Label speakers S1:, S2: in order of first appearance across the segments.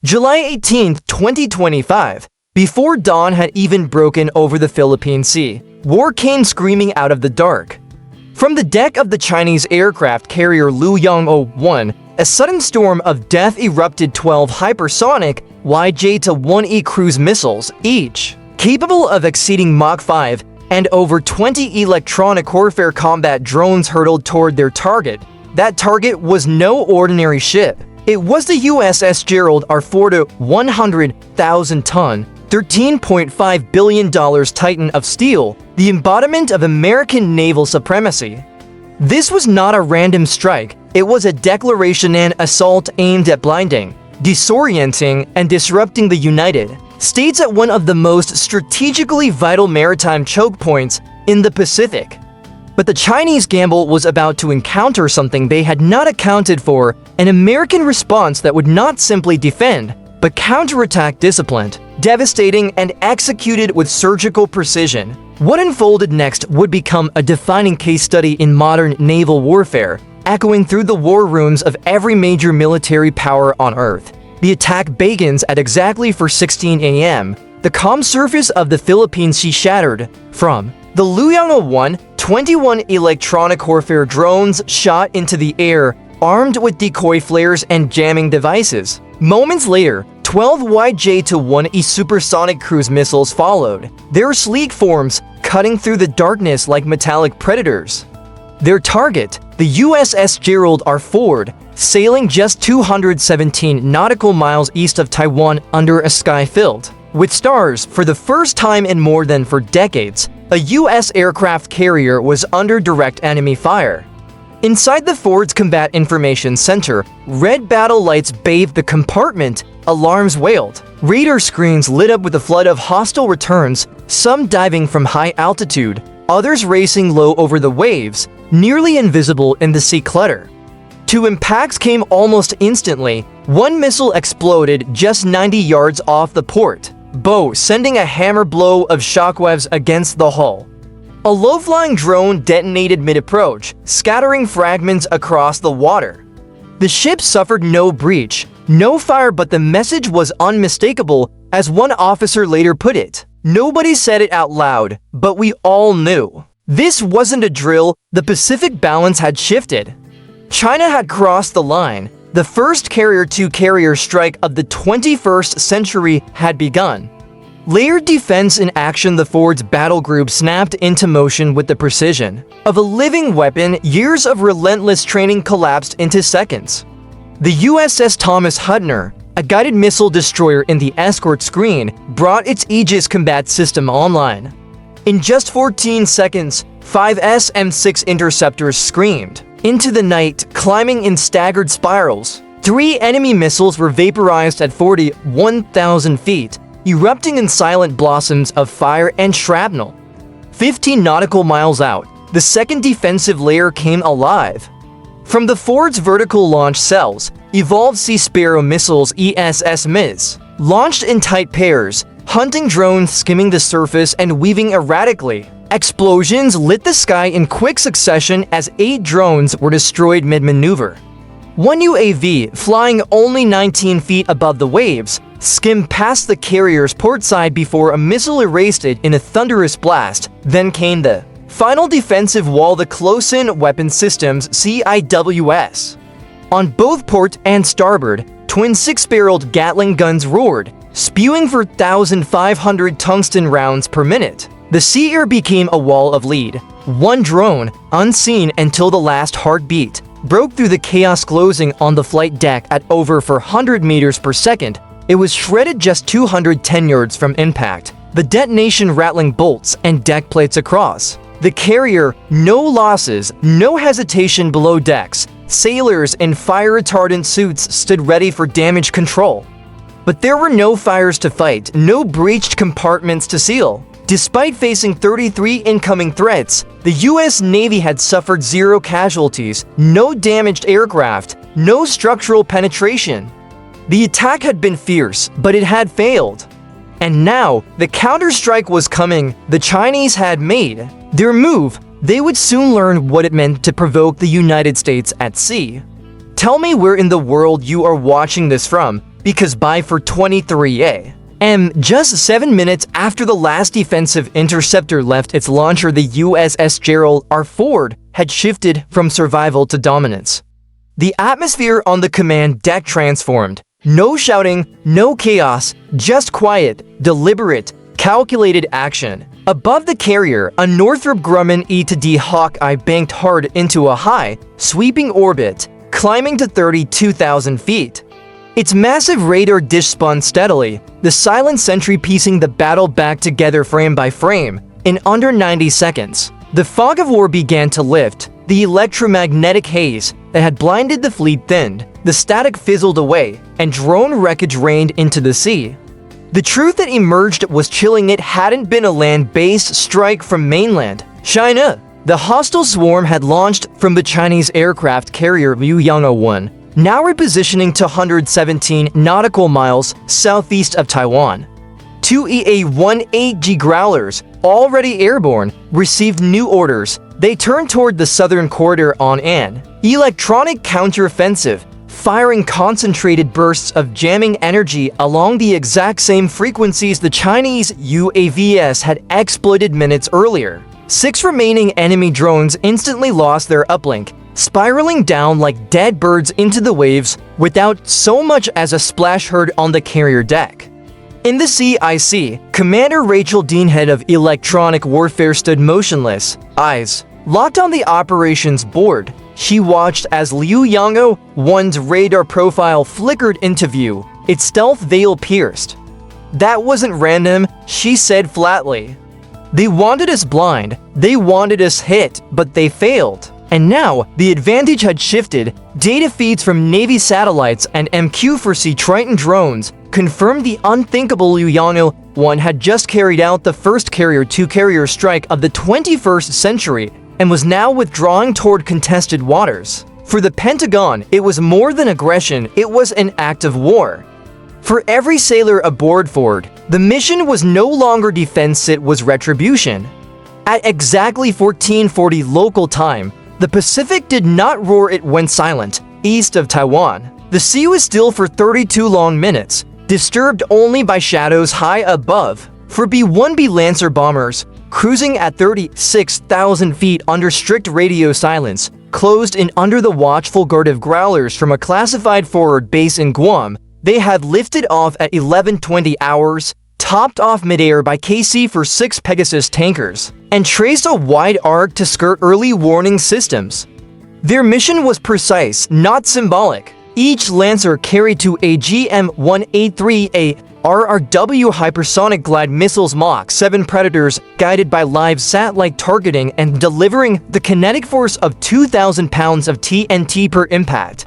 S1: July 18, 2025. Before dawn had even broken over the Philippine Sea, war came screaming out of the dark. From the deck of the Chinese aircraft carrier Luoyang-01, a sudden storm of death erupted. 12 hypersonic YJ-1E cruise missiles, each capable of exceeding Mach 5, and over 20 electronic warfare combat drones hurtled toward their target. That target was no ordinary ship. It was the USS Gerald R 100,000-ton, $13.5 billion Titan of steel, the embodiment of American naval supremacy. This was not a random strike, it was a declaration and assault aimed at blinding, disorienting, and disrupting the United States at one of the most strategically vital maritime choke points in the Pacific. But the Chinese gamble was about to encounter something they had not accounted for, an American response that would not simply defend, but counterattack disciplined, devastating, and executed with surgical precision. What unfolded next would become a defining case study in modern naval warfare, echoing through the war rooms of every major military power on Earth. The attack begins at exactly 4:16 a.m. The calm surface of the Philippine Sea shattered. From the Luoyang-01, 21 electronic warfare drones shot into the air, armed with decoy flares and jamming devices. Moments later, 12 YJ-1E supersonic cruise missiles followed, their sleek forms cutting through the darkness like metallic predators. Their target, the USS Gerald R, sailing just 217 nautical miles east of Taiwan under a sky filled with stars. For the first time in more than 4 decades, a U.S. aircraft carrier was under direct enemy fire. Inside the Ford's Combat Information Center, red battle lights bathed the compartment, alarms wailed. Radar screens lit up with a flood of hostile returns, some diving from high altitude, others racing low over the waves, nearly invisible in the sea clutter. 2 impacts came almost instantly. One missile exploded just 90 yards off the port bow, sending a hammer blow of shockwaves against the hull. A low-flying drone detonated mid-approach, scattering fragments across the water. The ship suffered no breach, no fire, but the message was unmistakable, as one officer later put it. Nobody said it out loud, but we all knew. This wasn't a drill, the Pacific balance had shifted. China had crossed the line. The first carrier-to-carrier strike of the 21st century had begun. Layered defense in action, the Ford's battle group snapped into motion with the precision of a living weapon. Years of relentless training collapsed into seconds. The USS Thomas Hudner, a guided missile destroyer in the escort screen, brought its Aegis combat system online. In just 14 seconds, 5 SM-6 interceptors screamed into the night, climbing in staggered spirals. 3 enemy missiles were vaporized at 41,000 feet, erupting in silent blossoms of fire and shrapnel. 15 nautical miles out, the second defensive layer came alive. From the Ford's vertical launch cells, evolved Sea Sparrow missiles ESS-MIS, launched in tight pairs, hunting drones skimming the surface and weaving erratically. Explosions lit the sky in quick succession as 8 drones were destroyed mid-maneuver. One UAV, flying only 19 feet above the waves, skimmed past the carrier's port side before a missile erased it in a thunderous blast. Then came the final defensive wall, the close-in weapon systems CIWS. On both port and starboard, twin 6-barreled Gatling guns roared, spewing 4,500 tungsten rounds per minute. The sea air became a wall of lead. One drone, unseen until the last heartbeat, broke through the chaos, closing on the flight deck at over 400 meters per second. It was shredded just 210 yards from impact, the detonation rattling bolts and deck plates across. The carrier, no losses, no hesitation below decks. Sailors in fire-retardant suits stood ready for damage control. But there were no fires to fight, no breached compartments to seal. Despite facing 33 incoming threats, the U.S. Navy had suffered 0 casualties, no damaged aircraft, no structural penetration. The attack had been fierce, but it had failed. And now, the counterstrike was coming. The Chinese had made their move. They would soon learn what it meant to provoke the United States at sea. Tell me where in the world you are watching this from. because by 4:23 a.m., just 7 minutes after the last defensive interceptor left its launcher, the USS Gerald R had shifted from survival to dominance. The atmosphere on the command deck transformed. No shouting, no chaos, just quiet, deliberate, calculated action. Above the carrier, a Northrop Grumman E-D Hawkeye banked hard into a high, sweeping orbit, climbing to 32,000 feet. Its massive radar dish spun steadily, the silent sentry piecing the battle back together frame by frame. In under 90 seconds, the fog of war began to lift. The electromagnetic haze that had blinded the fleet thinned, the static fizzled away, and drone wreckage rained into the sea. The truth that emerged was chilling. It hadn't been a land-based strike from mainland China. The hostile swarm had launched from the Chinese aircraft carrier Liuyang-01, now repositioning to 117 nautical miles southeast of Taiwan. Two EA-18G Growlers, already airborne, received new orders. They turned toward the southern corridor on an electronic counteroffensive, firing concentrated bursts of jamming energy along the exact same frequencies the Chinese UAVs had exploited minutes earlier. 6 remaining enemy drones instantly lost their uplink, spiraling down like dead birds into the waves without so much as a splash heard on the carrier deck. In the CIC, Commander Rachel Dean, head of electronic warfare, stood motionless, eyes locked on the operations board. She watched as Liuyang-01's radar profile flickered into view, its stealth veil pierced. "That wasn't random," she said flatly. "They wanted us blind, they wanted us hit, but they failed." And now, the advantage had shifted. Data feeds from Navy satellites and MQ-4C Triton drones confirmed the unthinkable. Liuyang-01 had just carried out the first carrier-to-carrier strike of the 21st century and was now withdrawing toward contested waters. For the Pentagon, it was more than aggression, it was an act of war. For every sailor aboard Ford, the mission was no longer defense, it was retribution. At exactly 1440 local time, the Pacific did not roar, it went silent. East of Taiwan, the sea was still for 32 long minutes, disturbed only by shadows high above. For B-1B Lancer bombers, cruising at 36,000 feet under strict radio silence, closed in under the watchful guard of Growlers from a classified forward base in Guam, they had lifted off at 11:20 hours, topped off midair by KC-46 Pegasus tankers, and traced a wide arc to skirt early warning systems. Their mission was precise, not symbolic. Each Lancer carried to a GM-183A RRW hypersonic glide missiles Mach 7 Predators, guided by live satellite targeting and delivering the kinetic force of 2,000 pounds of TNT per impact.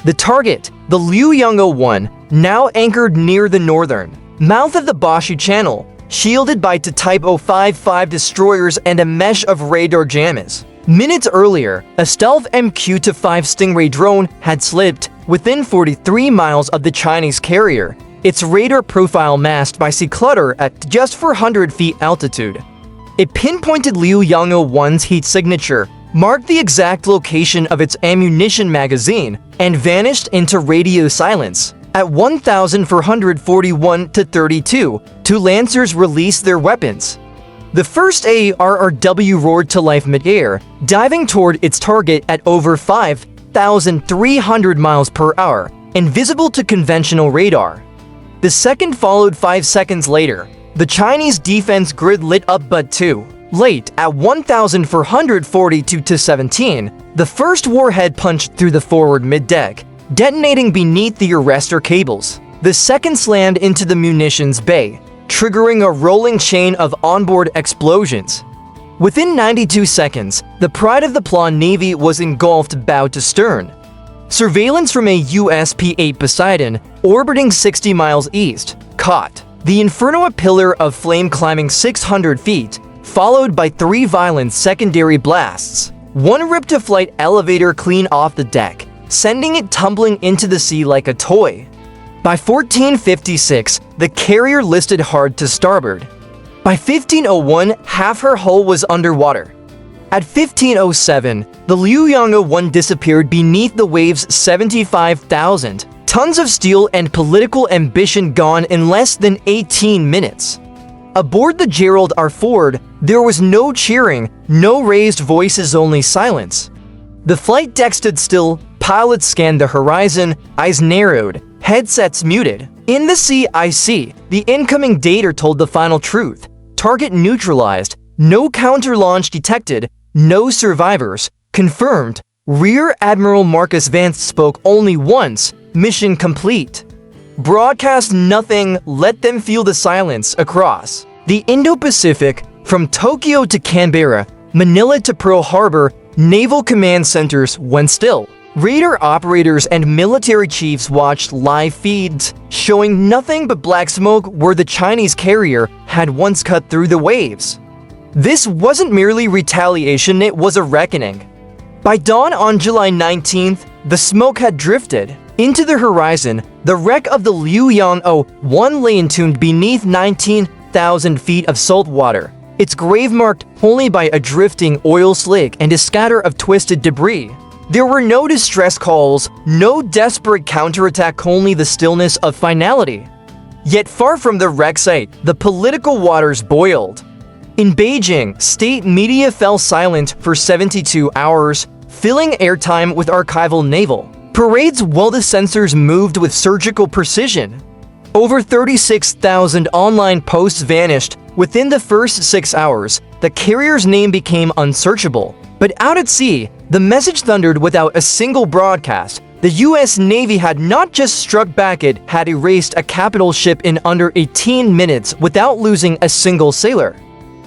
S1: The target, the Liuyang-01, now anchored near the northern mouth of the Bashi Channel, shielded by Type 055 destroyers and a mesh of radar jammers. Minutes earlier, a stealth MQ-5 Stingray drone had slipped within 43 miles of the Chinese carrier, its radar profile masked by sea clutter at just 400 feet altitude. It pinpointed Liuyang-01's heat signature, marked the exact location of its ammunition magazine, and vanished into radio silence. At 1,441 to 32, 2 Lancers released their weapons. The first ARRW roared to life midair, diving toward its target at over 5,300 miles per hour, invisible to conventional radar. The second followed 5 seconds later. The Chinese defense grid lit up but too late. At 1,442 to 17, the first warhead punched through the forward mid-deck, detonating beneath the arrestor cables. The second slammed into the munitions bay, triggering a rolling chain of onboard explosions. Within 92 seconds, the pride of the Plan Navy was engulfed bow to stern. Surveillance from a USP-8 Poseidon, orbiting 60 miles east, caught the Inferno, a pillar of flame climbing 600 feet, followed by 3 violent secondary blasts. One ripped a flight elevator clean off the deck, sending it tumbling into the sea like a toy. By 1456, the carrier listed hard to starboard. By 1501, half her hull was underwater. At 1507, the Liuyang-01 disappeared beneath the waves 75,000 Tons of steel and political ambition gone in less than 18 minutes. Aboard the Gerald R. there was no cheering, no raised voices, only silence. The flight deck stood still, pilots scanned the horizon, eyes narrowed, headsets muted. In the CIC, the incoming data told the final truth. Target neutralized, no counter-launch detected, no survivors. Confirmed. Rear Admiral Marcus Vance spoke only once. Mission complete. Broadcast nothing, let them feel the silence across the Indo-Pacific, from Tokyo to Canberra, Manila to Pearl Harbor. Naval command centers went still. Radar operators and military chiefs watched live feeds, showing nothing but black smoke where the Chinese carrier had once cut through the waves. This wasn't merely retaliation, it was a reckoning. By dawn on July 19th, the smoke had drifted into the horizon. The wreck of the Liuyang-01 lay entombed beneath 19,000 feet of salt water, its grave marked only by a drifting oil slick and a scatter of twisted debris. There were no distress calls, no desperate counterattack, only the stillness of finality. Yet far from the wreck site, the political waters boiled. In Beijing, state media fell silent for 72 hours, filling airtime with archival naval parades while the censors moved with surgical precision. Over 36,000 online posts vanished within the first 6 hours. The carrier's name became unsearchable. But out at sea, the message thundered without a single broadcast. The US Navy had not just struck back, it had erased a capital ship in under 18 minutes without losing a single sailor.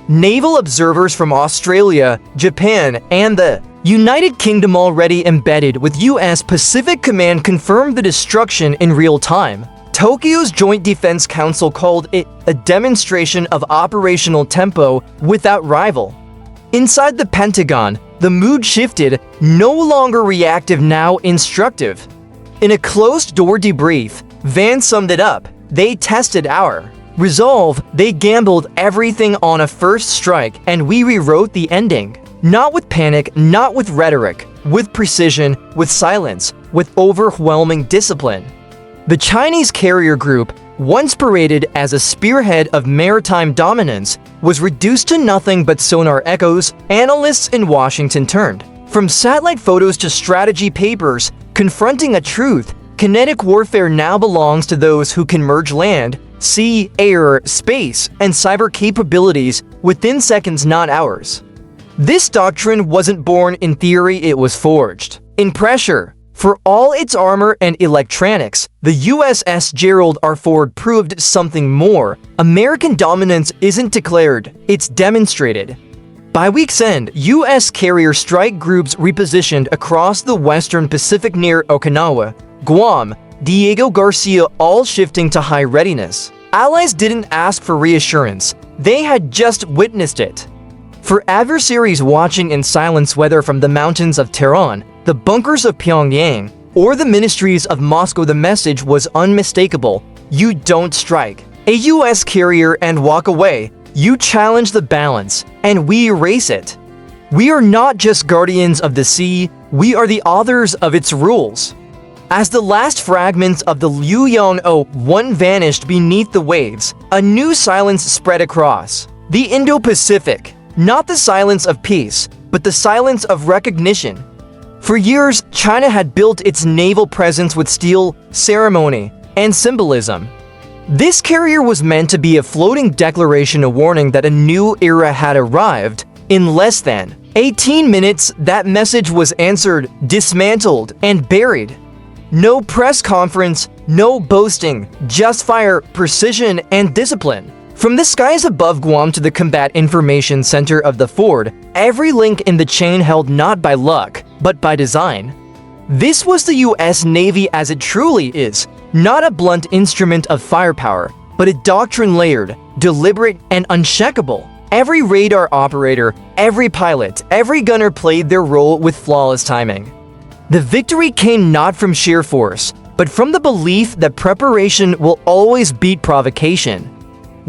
S1: Naval observers from Australia, Japan, and the United Kingdom, already embedded with US Pacific Command, confirmed the destruction in real time. Tokyo's Joint Defense Council called it a demonstration of operational tempo without rival. Inside the Pentagon, the mood shifted, no longer reactive, now instructive. In a closed-door debrief, Vance summed it up. They tested our resolve, they gambled everything on a first strike, and we rewrote the ending. Not with panic, not with rhetoric, with precision, with silence, with overwhelming discipline. The Chinese carrier group, once paraded as a spearhead of maritime dominance, was reduced to nothing but sonar echoes. Analysts in Washington turned from satellite photos to strategy papers, confronting a truth. Kinetic warfare now belongs to those who can merge land, sea, air, space, and cyber capabilities within seconds, not hours. This doctrine wasn't born in theory, it was forged in pressure. For all its armor and electronics, the USS Gerald R. proved something more. American dominance isn't declared, it's demonstrated. By week's end, U.S. carrier strike groups repositioned across the western Pacific near Okinawa, Guam, Diego Garcia, all shifting to high readiness. Allies didn't ask for reassurance, they had just witnessed it. For adversaries watching in silence, whether from the mountains of Tehran, the bunkers of Pyongyang, or the ministries of Moscow, the message was unmistakable. You don't strike a U.S. carrier and walk away. You challenge the balance, and we erase it. We are not just guardians of the sea, we are the authors of its rules. As the last fragments of the Liuyang-01 vanished beneath the waves, a new silence spread across the Indo-Pacific. Not the silence of peace, but the silence of recognition. For years, China had built its naval presence with steel, ceremony, and symbolism. This carrier was meant to be a floating declaration, a warning that a new era had arrived. In less than 18 minutes, that message was answered, dismantled, and buried. No press conference, no boasting, just fire, precision, and discipline. From the skies above Guam to the Combat Information Center of the Ford, every link in the chain held not by luck, but by design. This was the US Navy as it truly is, not a blunt instrument of firepower, but a doctrine layered, deliberate, and unshakable. Every radar operator, every pilot, every gunner played their role with flawless timing. The victory came not from sheer force, but from the belief that preparation will always beat provocation.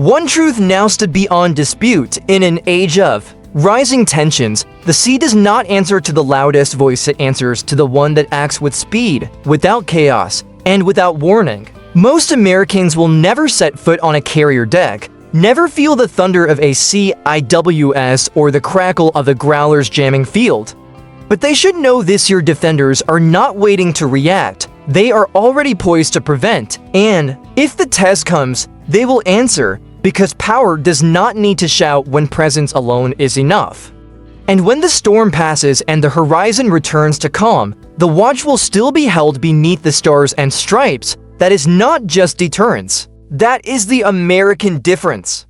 S1: One truth now stood beyond dispute. In an age of rising tensions, the sea does not answer to the loudest voice, it answers to the one that acts with speed, without chaos, and without warning. Most Americans will never set foot on a carrier deck, never feel the thunder of a CIWS or the crackle of the Growler's jamming field. But they should know this year defenders are not waiting to react. They are already poised to prevent, and if the test comes, they will answer, because power does not need to shout when presence alone is enough. And when the storm passes and the horizon returns to calm, the watch will still be held beneath the stars and stripes. That is not just deterrence. That is the American difference.